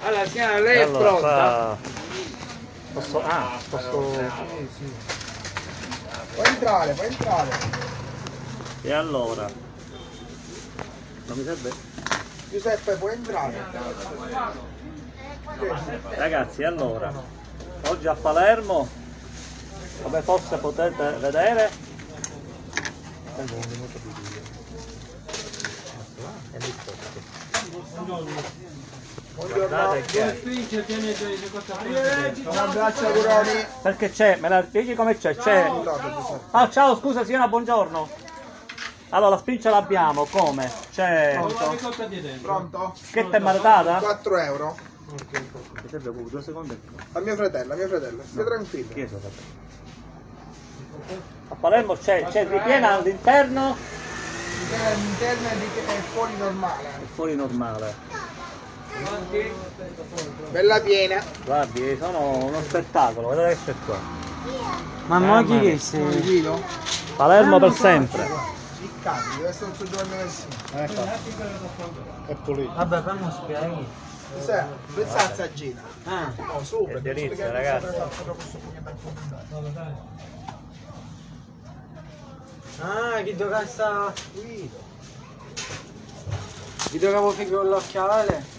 Allora, signora, lei è Allora, pronta? posso... Ah, posso... Sì, sì. Puoi entrare, puoi entrare. E allora? Non mi serve? Giuseppe, puoi entrare. Ragazzi, allora, oggi a Palermo, come forse potete vedere, guardate che... Un abbraccio a Curoni. Perché c'è, me la spieghi come c'è? C'è... Ah, ciao, scusa signora, buongiorno. Allora, la spin ce l'abbiamo, come? C'è... Pronto? Che te maritata? 4 euro. Mi serve 2 secondi. A mio fratello, a mio fratello. Stai tranquillo. Chi è stato? A Palermo c'è ripiena all'interno L'interno è fuori normale. e fuori normale. Bella piena. Guardi, sono uno spettacolo, guardate che c'è qua. Ma chi che Un sei? Guido? Palermo per sempre. Il capi, deve essere un soggiorno Messina. È pulito. Vabbè, fammi spiegare. Cos'è? Questa assaggina. Ah, Oh, su. È delizia, ragazzi. chi tocca sta... Guido. Chi toccavo finire con l'occhiale?